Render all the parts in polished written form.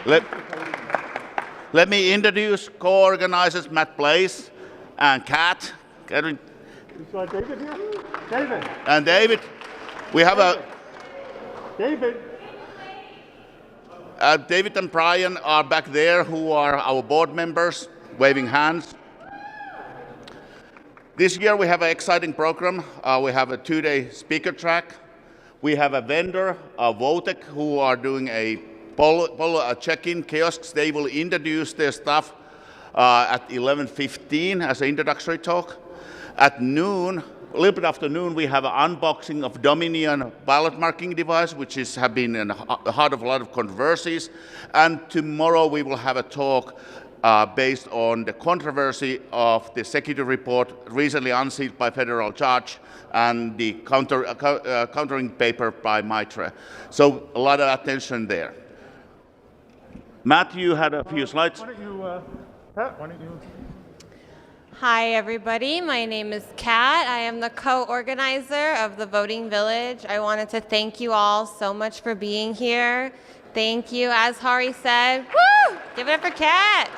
Let, let me introduce co-organizers Matt Blaze and Kat. Is David here? David. And David. We have David. David and Brian are back there, who are our board members, waving hands. This year we have an exciting program. We have a 2-day speaker track. We have a vendor, Votec, who are doing a check-in kiosks. They will introduce their stuff at 11:15 as an introductory talk. At noon, a little bit after noon, we have an unboxing of Dominion ballot marking device, which have been in the heart of a lot of controversies. And tomorrow we will have a talk based on the controversy of the security report recently unsealed by federal judge and the countering paper by Maitre. So a lot of attention there. Matthew had a few slides. Pat, why don't you? Hi, everybody. My name is Kat. I am the co-organizer of the Voting Village. I wanted to thank you all so much for being here. Thank you. As Harri said, woo! Give it up for Kat.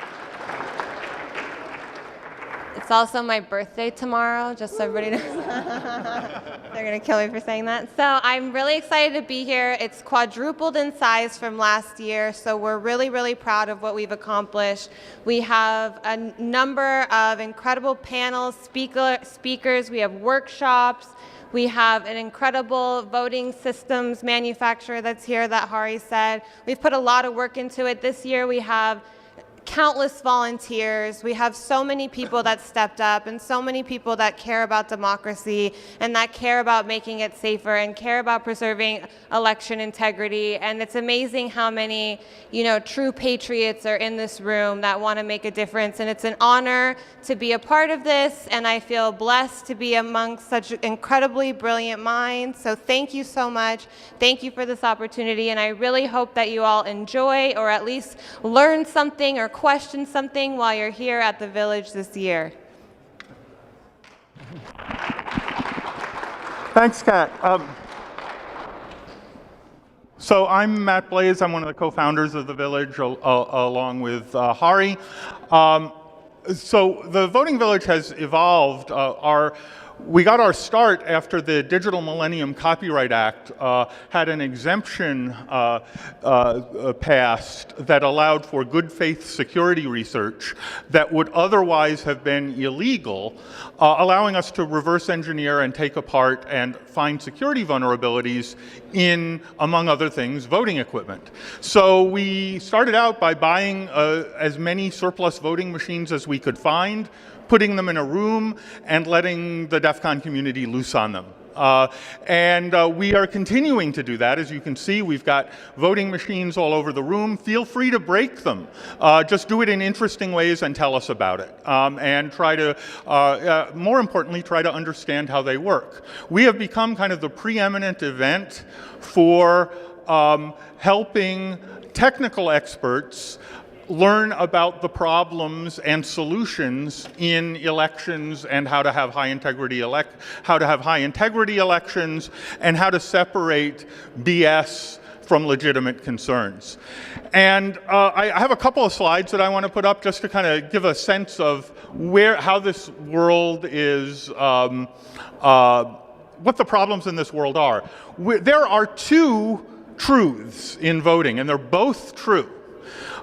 It's also my birthday tomorrow, just so everybody knows. They're going to kill me for saying that. So I'm really excited to be here. It's quadrupled in size from last year, so we're really, really proud of what we've accomplished. We have a number of incredible panels, speakers. We have workshops. We have an incredible voting systems manufacturer that's here that Harri said. We've put a lot of work into it. This year we have countless volunteers. We have so many people that stepped up and so many people that care about democracy and that care about making it safer and care about preserving election integrity. And it's amazing how many, true patriots are in this room that want to make a difference. And it's an honor to be a part of this. And I feel blessed to be amongst such incredibly brilliant minds. So thank you so much. Thank you for this opportunity. And I really hope that you all enjoy or at least learn something or question something while you're here at the Village this year. Thanks, Kat. So I'm Matt Blaze. I'm one of the co-founders of the Village, along with Harri. So the Voting Village has evolved. We got our start after the Digital Millennium Copyright Act had an exemption passed that allowed for good faith security research that would otherwise have been illegal, allowing us to reverse engineer and take apart and find security vulnerabilities in, among other things, voting equipment. So we started out by buying as many surplus voting machines as we could find, putting them in a room and letting the DEF CON community loose on them. We are continuing to do that. As you can see, we've got voting machines all over the room. Feel free to break them. Just do it in interesting ways and tell us about it. And try to, more importantly, try to understand how they work. We have become kind of the preeminent event for helping technical experts learn about the problems and solutions in elections and how to have high integrity elections and how to separate BS from legitimate concerns. And I have a couple of slides that I want to put up just to kind of give a sense of how this world is, what the problems in this world are. There are two truths in voting, and they're both true.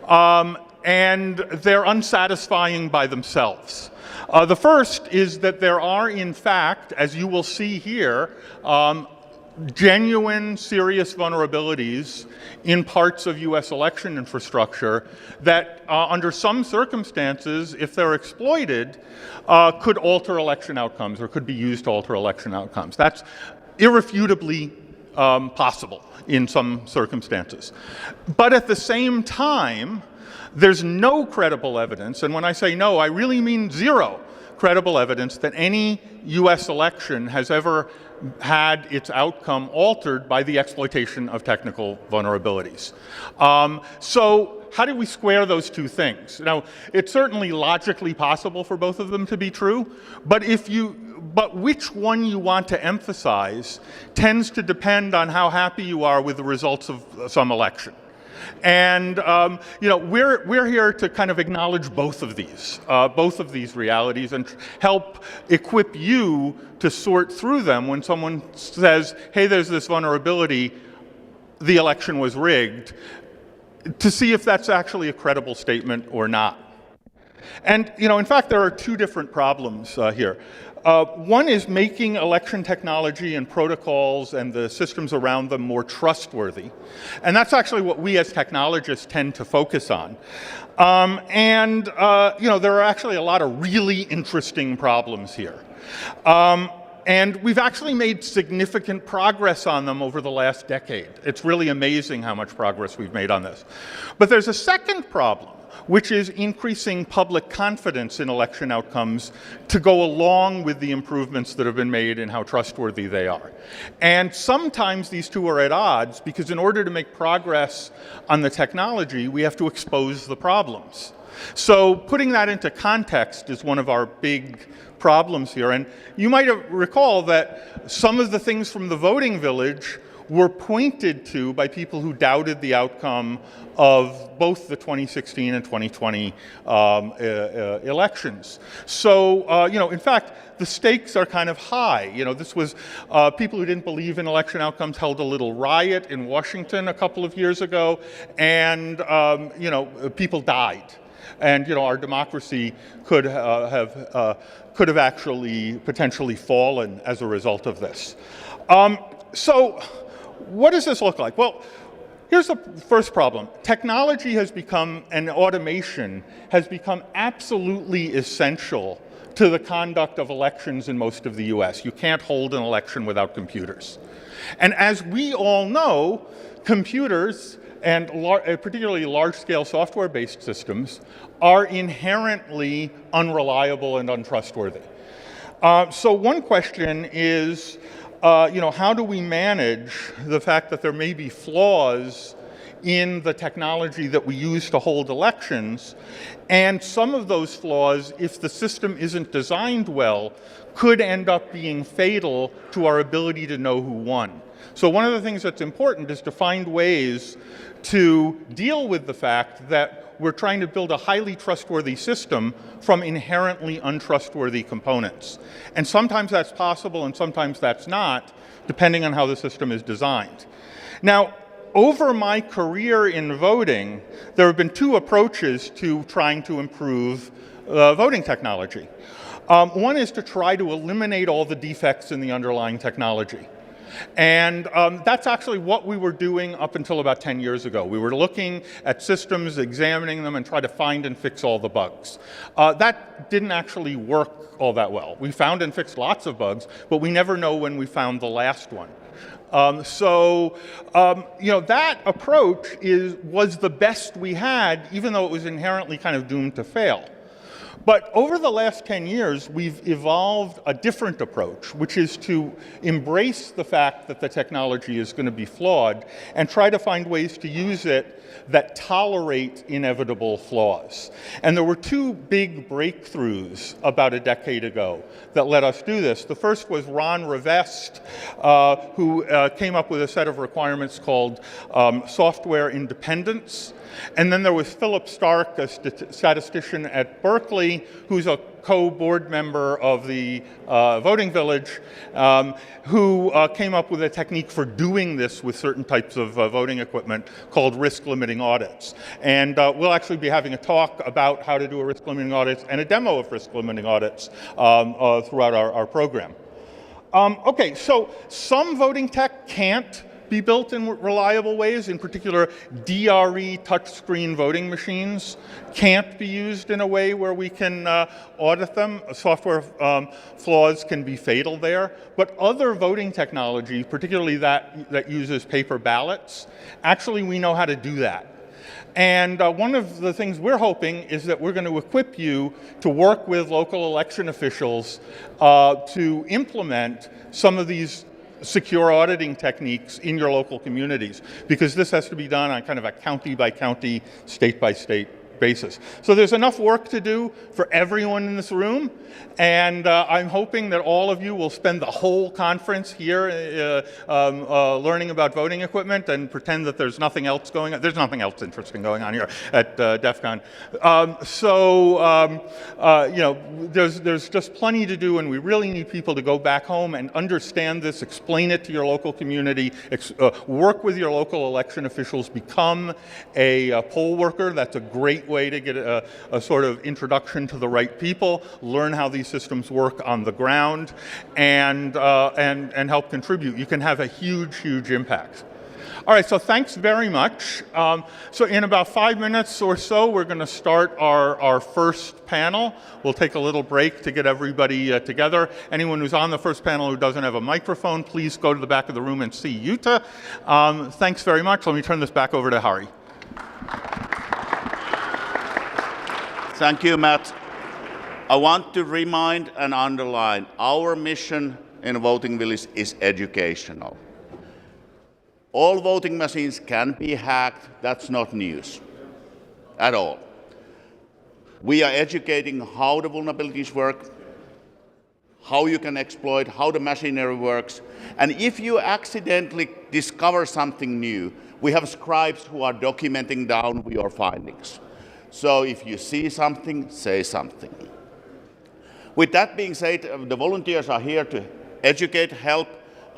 And they're unsatisfying by themselves. The first is that there are, in fact, as you will see here, genuine, serious vulnerabilities in parts of US election infrastructure that, under some circumstances, if they're exploited, could alter election outcomes or could be used to alter election outcomes. That's irrefutably possible in some circumstances. But at the same time, there's no credible evidence, and when I say no, I really mean zero credible evidence that any US election has ever had its outcome altered by the exploitation of technical vulnerabilities. So how do we square those two things? Now, it's certainly logically possible for both of them to be true, but which one you want to emphasize tends to depend on how happy you are with the results of some election. And we're here to kind of acknowledge both of these realities and help equip you to sort through them when someone says, hey, there's this vulnerability, the election was rigged, to see if that's actually a credible statement or not. And in fact, there are two different problems here. One is making election technology and protocols and the systems around them more trustworthy. And that's actually what we as technologists tend to focus on. There are actually a lot of really interesting problems here. And we've actually made significant progress on them over the last decade. It's really amazing how much progress we've made on this. But there's a second problem, which is increasing public confidence in election outcomes to go along with the improvements that have been made in how trustworthy they are. And sometimes these two are at odds, because in order to make progress on the technology, we have to expose the problems. So putting that into context is one of our big problems here. And you might recall that some of the things from the voting village were pointed to by people who doubted the outcome of both the 2016 and 2020 elections. So, in fact, the stakes are kind of high. This was people who didn't believe in election outcomes held a little riot in Washington a couple of years ago, and, people died. And our democracy could have actually potentially fallen as a result of this. So what does this look like? Well, here's the first problem. Technology has become, and automation has become absolutely essential to the conduct of elections in most of the US. You can't hold an election without computers. And as we all know, computers, and particularly large-scale software-based systems, are inherently unreliable and untrustworthy. So one question is, how do we manage the fact that there may be flaws in the technology that we use to hold elections, and some of those flaws, if the system isn't designed well, could end up being fatal to our ability to know who won. So one of the things that's important is to find ways to deal with the fact that we're trying to build a highly trustworthy system from inherently untrustworthy components. And sometimes that's possible and sometimes that's not, depending on how the system is designed. Now, over my career in voting, there have been two approaches to trying to improve voting technology. One is to try to eliminate all the defects in the underlying technology. And that's actually what we were doing up until about 10 years ago. We were looking at systems, examining them, and try to find and fix all the bugs. That didn't actually work all that well. We found and fixed lots of bugs, but we never know when we found the last one. That approach was the best we had, even though it was inherently kind of doomed to fail. But over the last 10 years, we've evolved a different approach, which is to embrace the fact that the technology is going to be flawed and try to find ways to use it that tolerate inevitable flaws. And there were two big breakthroughs about a decade ago that let us do this. The first was Ron Rivest, who came up with a set of requirements called software independence. And then there was Philip Stark, a statistician at Berkeley, who's a co-board member of the Voting Village, who came up with a technique for doing this with certain types of voting equipment called risk-limiting audits. And we'll actually be having a talk about how to do a risk-limiting audit and a demo of risk-limiting audits throughout our program. Okay, so some voting tech can't be built in reliable ways. In particular, DRE touchscreen voting machines can't be used in a way where we can audit them. Software flaws can be fatal there. But other voting technology, particularly that uses paper ballots, actually we know how to do that. And one of the things we're hoping is that we're going to equip you to work with local election officials to implement some of these secure auditing techniques in your local communities, because this has to be done on kind of a county by county, state by state basis. So there's enough work to do for everyone in this room, and I'm hoping that all of you will spend the whole conference here learning about voting equipment and pretend that there's nothing else going on. There's nothing else interesting going on here at DEF CON. You know, there's just plenty to do, and we really need people to go back home and understand this, explain it to your local community, work with your local election officials, become a poll worker. That's a great way to get a sort of introduction to the right people, learn how these systems work on the ground, and help contribute. You can have a huge, huge impact. All right, so thanks very much. So in about 5 minutes or so, we're going to start our first panel. We'll take a little break to get everybody together. Anyone who's on the first panel who doesn't have a microphone, please go to the back of the room and see Yuta. Thanks very much. Let me turn this back over to Harri. Thank you, Matt. I want to remind and underline our mission in Voting Village is educational. All voting machines can be hacked. That's not news at all. We are educating how the vulnerabilities work, how you can exploit, how the machinery works. And if you accidentally discover something new, we have scribes who are documenting down your findings. So if you see something, say something. With that being said, the volunteers are here to educate, help.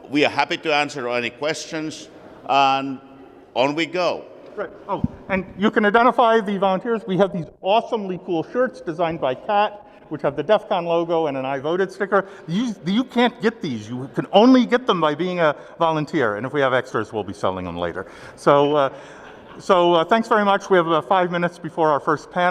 We are happy to answer any questions, and on we go. Right. Oh, and you can identify the volunteers. We have these awesomely cool shirts designed by Kat, which have the DEF CON logo and an I voted sticker. You can't get these. You can only get them by being a volunteer. And if we have extras, we'll be selling them later. So thanks very much. We have about 5 minutes before our first panel.